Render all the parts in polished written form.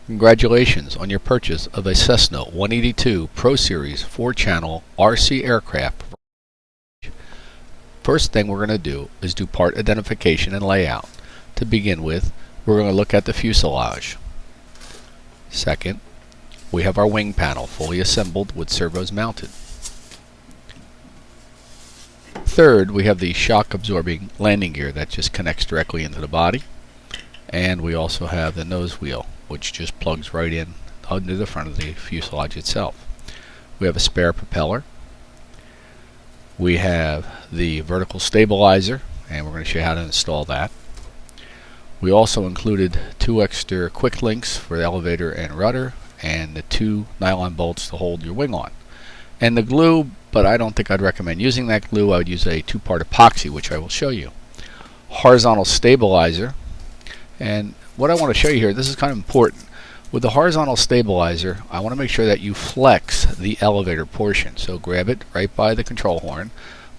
Congratulations on your purchase of a Cessna 182 Pro Series 4-channel RC aircraft. First thing we're going to do is do part identification and layout. To begin with, we're going to look at the fuselage. Second, we have our wing panel fully assembled with servos mounted. Third, we have the shock absorbing landing gear that just connects directly into the body. And we also have the nose wheel, which just plugs right in under the front of the fuselage itself. We have a spare propeller. We have the vertical stabilizer, and we're going to show you how to install that. We also included 2 extra quick links for the elevator and rudder, and the 2 nylon bolts to hold your wing on. And the glue, but I don't think I'd recommend using that glue. I would use a 2-part epoxy, which I will show you. Horizontal stabilizer. And what I want to show you here, this is kind of important. With the horizontal stabilizer, I want to make sure that you flex the elevator portion. So grab it right by the control horn,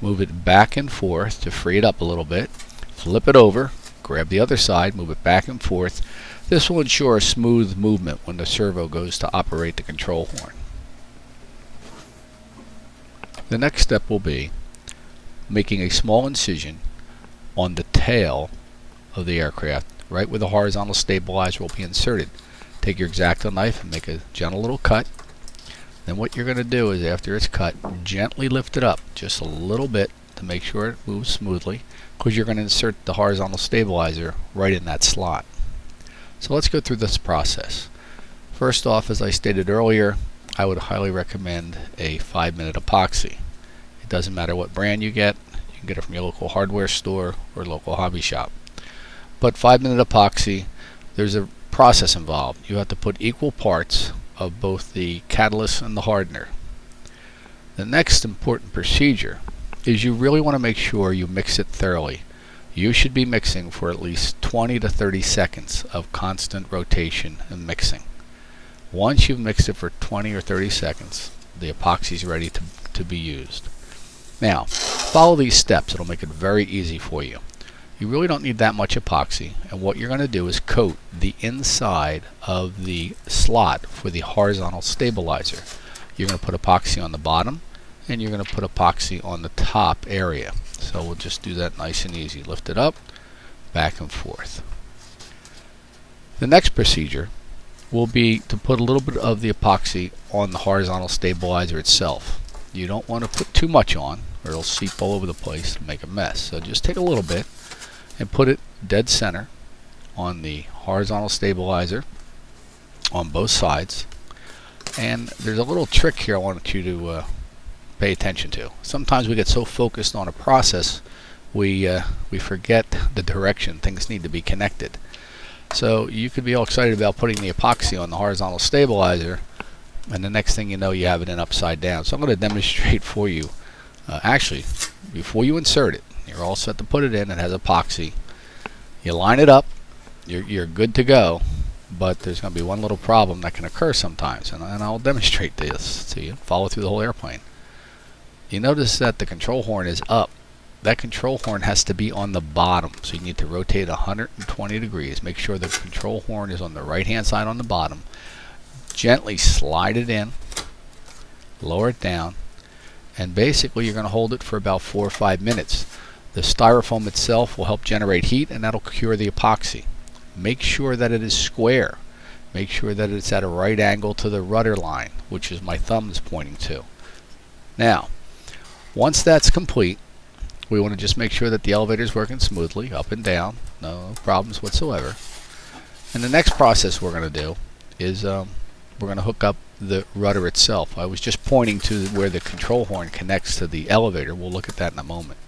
move it back and forth to free it up a little bit, flip it over, grab the other side, move it back and forth. This will ensure a smooth movement when the servo goes to operate the control horn. The next step will be making a small incision on the tail of the aircraft, right where the horizontal stabilizer will be inserted. Take your X-Acto knife and make a gentle little cut. Then what you're going to do is, after it's cut, gently lift it up just a little bit to make sure it moves smoothly, because you're going to insert the horizontal stabilizer right in that slot. So let's go through this process. First off, as I stated earlier, I would highly recommend a 5-minute epoxy. It doesn't matter what brand you get. You can get it from your local hardware store or local hobby shop. But 5-minute epoxy, there's a process involved. You have to put equal parts of both the catalyst and the hardener. The next important procedure is you really want to make sure you mix it thoroughly. You should be mixing for at least 20 to 30 seconds of constant rotation and mixing. Once you've mixed it for 20 or 30 seconds, the epoxy is ready to be used. Now, follow these steps. It'll make it very easy for you. You really don't need that much epoxy, and what you're going to do is coat the inside of the slot for the horizontal stabilizer. You're going to put epoxy on the bottom, and you're going to put epoxy on the top area. So we'll just do that nice and easy. Lift it up, back and forth. The next procedure will be to put a little bit of the epoxy on the horizontal stabilizer itself. You don't want to put too much on, or it'll seep all over the place and make a mess. So just take a little bit and put it dead center on the horizontal stabilizer on both sides. And there's a little trick here I want you to pay attention to. Sometimes we get so focused on a process we forget the direction things need to be connected. So you could be all excited about putting the epoxy on the horizontal stabilizer, and the next thing you know, you have it in upside down. So I'm going to demonstrate for you. Actually, before you insert it, you're all set to put it in. It has epoxy. You line it up, you're good to go, but there's going to be one little problem that can occur sometimes, and I'll demonstrate this to you. Follow through the whole airplane. You notice that the control horn is up. That control horn has to be on the bottom, so you need to rotate 120 degrees. Make sure the control horn is on the right hand side on the bottom. Gently slide it in, lower it down, and basically you're going to hold it for about 4 or 5 minutes. The styrofoam itself will help generate heat, and that'll cure the epoxy. Make sure that it is square. Make sure that it's at a right angle to the rudder line, which is my thumb is pointing to. Now, once that's complete, we want to just make sure that the elevator is working smoothly, up and down, no problems whatsoever. And the next process we're going to do is we're going to hook up the rudder itself. I was just pointing to where the control horn connects to the elevator. We'll look at that in a moment.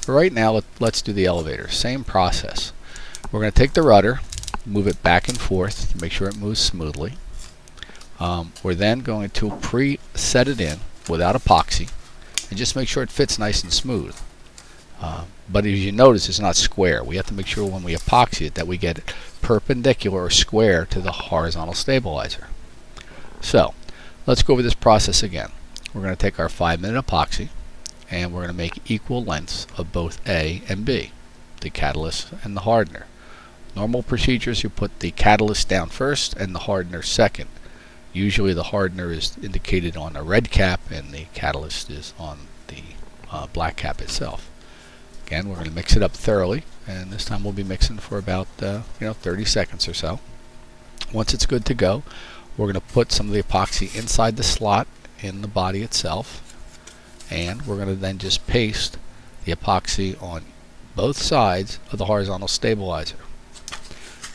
But right now, let's do the elevator. Same process. We're going to take the rudder, move it back and forth to make sure it moves smoothly. We're then going to pre-set it in without epoxy and just make sure it fits nice and smooth. But as you notice, it's not square. We have to make sure when we epoxy it that we get it perpendicular or square to the horizontal stabilizer. So let's go over this process again. We're going to take our 5-minute epoxy, and we're going to make equal lengths of both A and B, the catalyst and the hardener. Normal procedures, you put the catalyst down first and the hardener second. Usually the hardener is indicated on a red cap and the catalyst is on the black cap itself. Again, we're going to mix it up thoroughly, and this time we'll be mixing for about 30 seconds or so. Once it's good to go, we're going to put some of the epoxy inside the slot in the body itself, and we're going to then just paste the epoxy on both sides of the horizontal stabilizer.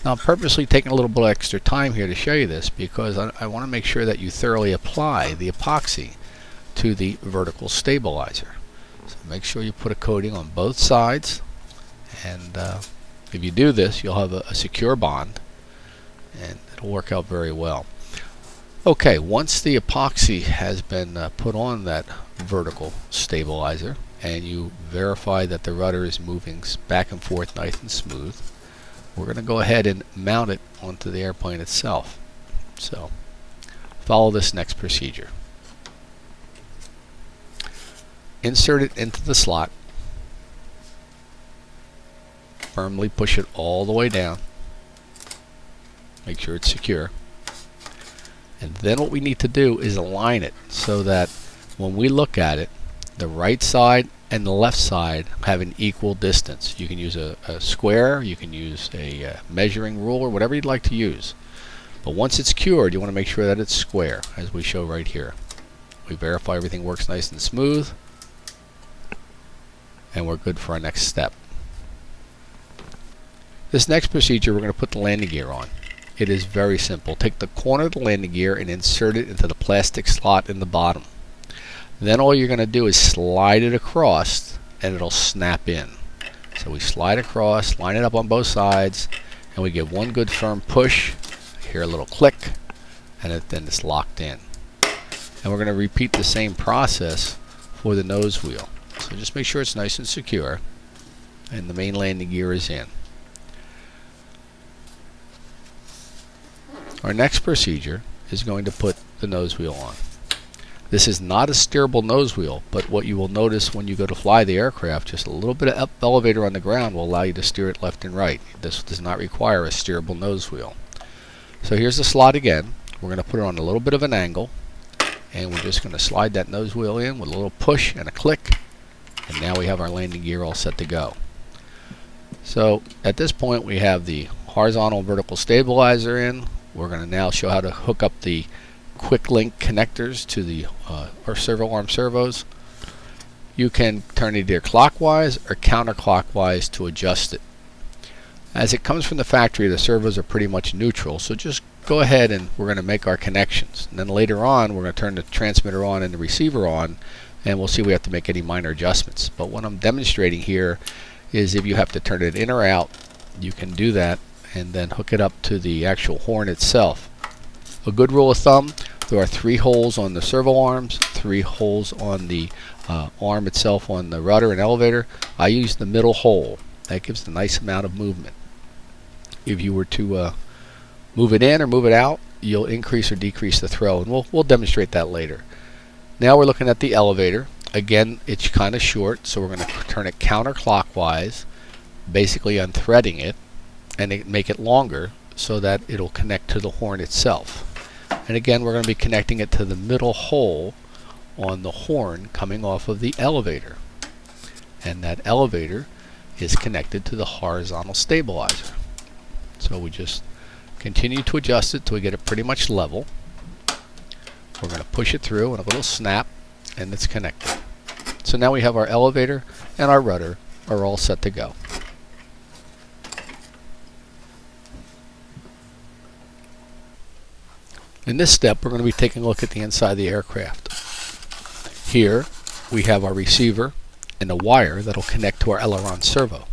Now I'm purposely taking a little bit extra time here to show you this because I want to make sure that you thoroughly apply the epoxy to the vertical stabilizer. So make sure you put a coating on both sides, and if you do this, you'll have a secure bond and it'll work out very well. Okay, once the epoxy has been put on that vertical stabilizer and you verify that the rudder is moving back and forth nice and smooth, we're going to go ahead and mount it onto the airplane itself. So follow this next procedure. Insert it into the slot, firmly push it all the way down, make sure it's secure, and then what we need to do is align it so that when we look at it, the right side and the left side have an equal distance. You can use a square, you can use a measuring ruler, whatever you'd like to use. But once it's cured, you want to make sure that it's square, as we show right here. We verify everything works nice and smooth, and we're good for our next step. This next procedure, we're going to put the landing gear on. It is very simple. Take the corner of the landing gear and insert it into the plastic slot in the bottom. Then all you're going to do is slide it across and it'll snap in. So we slide across, line it up on both sides, and we give one good firm push. Hear a little click, and then it's locked in. And we're going to repeat the same process for the nose wheel. So just make sure it's nice and secure and the main landing gear is in. Our next procedure is going to put the nose wheel on. This is not a steerable nose wheel, but what you will notice when you go to fly the aircraft, just a little bit of elevator on the ground will allow you to steer it left and right. This does not require a steerable nose wheel. So here's the slot again. We're going to put it on a little bit of an angle, and we're just going to slide that nose wheel in with a little push and a click, and now we have our landing gear all set to go. So at this point we have the horizontal and vertical stabilizer in. We're going to now show how to hook up the quick link connectors to the or servo arm servos. You can turn it either clockwise or counterclockwise to adjust it. As it comes from the factory, the servos are pretty much neutral, so just go ahead and we're going to make our connections. And then later on we're going to turn the transmitter on and the receiver on, and we'll see if we have to make any minor adjustments. But what I'm demonstrating here is if you have to turn it in or out, you can do that and then hook it up to the actual horn itself. A good rule of thumb, there are 3 holes on the servo arms, 3 holes on the arm itself on the rudder and elevator. I use the middle hole. That gives a nice amount of movement. If you were to move it in or move it out, you'll increase or decrease the throw, and we'll demonstrate that later. Now we're looking at the elevator. Again, it's kind of short, so we're going to turn it counterclockwise, basically unthreading it, and make it longer so that it'll connect to the horn itself. And again, we're going to be connecting it to the middle hole on the horn coming off of the elevator. And that elevator is connected to the horizontal stabilizer. So we just continue to adjust it till we get it pretty much level. We're going to push it through and a little snap, and it's connected. So now we have our elevator and our rudder are all set to go. In this step, we're going to be taking a look at the inside of the aircraft. Here we have our receiver and a wire that will connect to our aileron servo.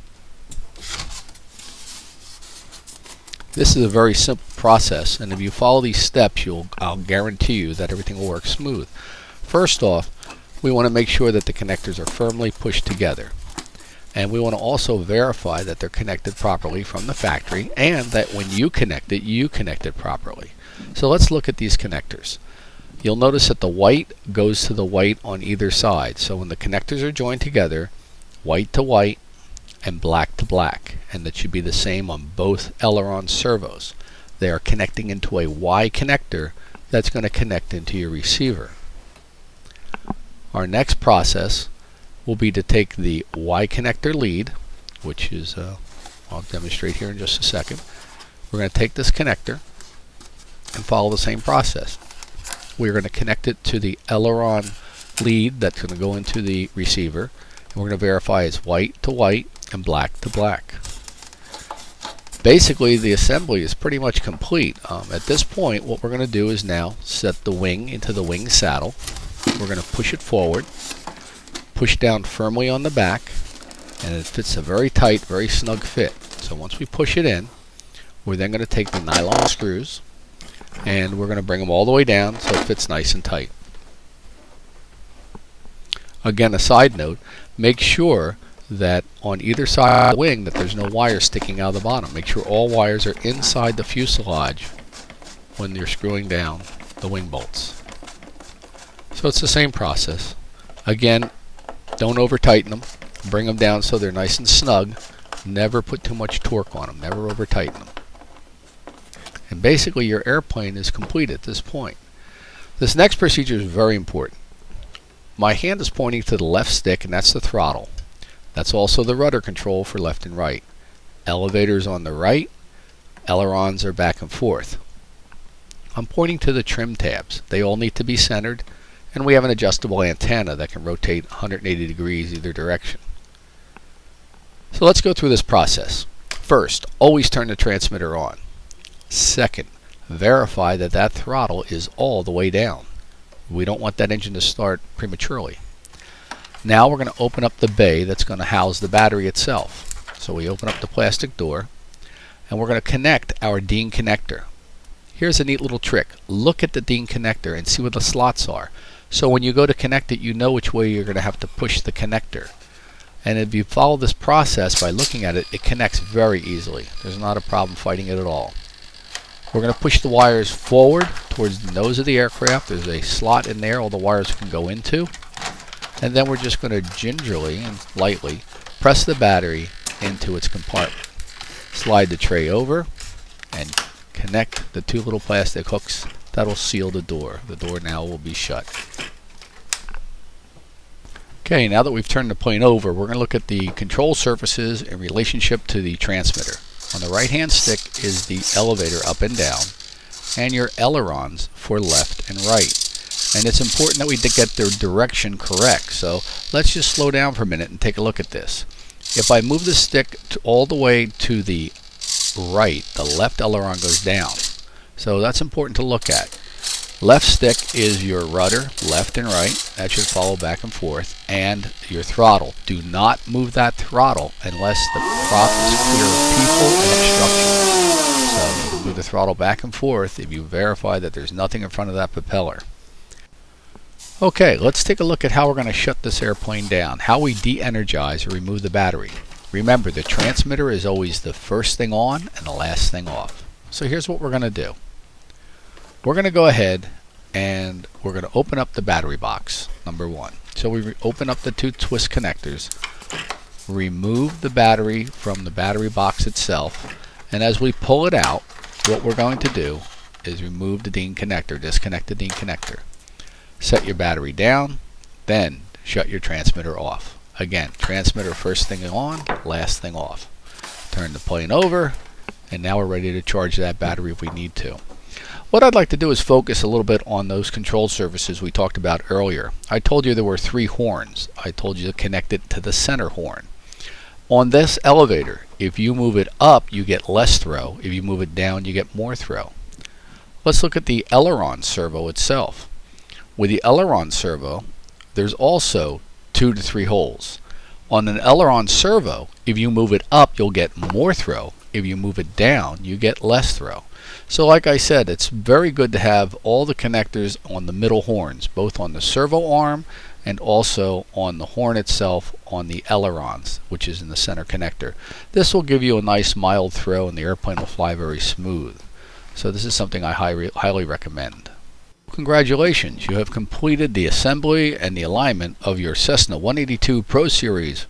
This is a very simple process, and if you follow these steps, I'll guarantee you that everything will work smooth. First off, we want to make sure that the connectors are firmly pushed together. And we want to also verify that they're connected properly from the factory, and that when you connect it properly. So let's look at these connectors. You'll notice that the white goes to the white on either side. So when the connectors are joined together, white to white and black to black. and that should be the same on both aileron servos. They are connecting into a Y connector that's going to connect into your receiver. Our next process will be to take the Y connector lead, which is, I'll demonstrate here in just a second. We're going to take this connector and follow the same process. We're going to connect it to the aileron lead that's going to go into the receiver, and we're going to verify it's white to white and black to black. Basically, the assembly is pretty much complete. At this point, what we're going to do is now set the wing into the wing saddle. We're going to push it forward, push down firmly on the back, and it fits a very tight, very snug fit. So once we push it in, we're then going to take the nylon screws and we're going to bring them all the way down so it fits nice and tight. Again, a side note, make sure that on either side of the wing that there's no wires sticking out of the bottom. Make sure all wires are inside the fuselage when you're screwing down the wing bolts. So it's the same process. Again, don't over tighten them. Bring them down so they're nice and snug. Never put too much torque on them. Never over tighten them. And basically your airplane is complete at this point. This next procedure is very important. My hand is pointing to the left stick, and that's the throttle. That's also the rudder control for left and right. Elevators on the right, ailerons are back and forth. I'm pointing to the trim tabs. They all need to be centered, and we have an adjustable antenna that can rotate 180 degrees either direction. So let's go through this process. First, always turn the transmitter on. Second, verify that that throttle is all the way down. We don't want that engine to start prematurely. Now we're going to open up the bay that's going to house the battery itself. So we open up the plastic door and we're going to connect our DIN connector. Here's a neat little trick. Look at the DIN connector and see where the slots are. So when you go to connect it, you know which way you're going to have to push the connector. And if you follow this process by looking at it, it connects very easily. There's not a problem fighting it at all. We're going to push the wires forward towards the nose of the aircraft. There's a slot in there all the wires can go into. And then we're just going to gingerly and lightly press the battery into its compartment. Slide the tray over and connect the two little plastic hooks. That'll seal the door. The door now will be shut. Okay, now that we've turned the plane over, we're going to look at the control surfaces in relationship to the transmitter. On the right hand stick is the elevator up and down, and your ailerons for left and right. And it's important that we get their direction correct. So let's just slow down for a minute and take a look at this. If I move the stick all the way to the right, the left aileron goes down. So that's important to look at. Left stick is your rudder, left and right. That should follow back and forth. And your throttle. Do not move that throttle unless the prop is clear of people and obstruction. So you move the throttle back and forth if you verify that there's nothing in front of that propeller. Okay, let's take a look at how we're going to shut this airplane down. How we de-energize or remove the battery. Remember, the transmitter is always the first thing on and the last thing off. So here's what we're going to do. We're going to go ahead and we're going to open up the battery box, number one. So we open up the two twist connectors, remove the battery from the battery box itself, and as we pull it out, what we're going to do is remove the DIN connector, disconnect the DIN connector. Set your battery down, then shut your transmitter off. Again, transmitter first thing on, last thing off. Turn the plane over, and now we're ready to charge that battery if we need to. What I'd like to do is focus a little bit on those control surfaces we talked about earlier. I told you there were 3 horns. I told you to connect it to the center horn. On this elevator, if you move it up, you get less throw. If you move it down, you get more throw. Let's look at the aileron servo itself. With the aileron servo, there's also 2 to 3 holes. On an aileron servo, if you move it up, you'll get more throw. If you move it down, you get less throw. So like I said, it's very good to have all the connectors on the middle horns, both on the servo arm and also on the horn itself on the ailerons, which is in the center connector. This will give you a nice mild throw and the airplane will fly very smooth. So this is something I highly recommend. Congratulations, you have completed the assembly and the alignment of your Cessna 182 Pro Series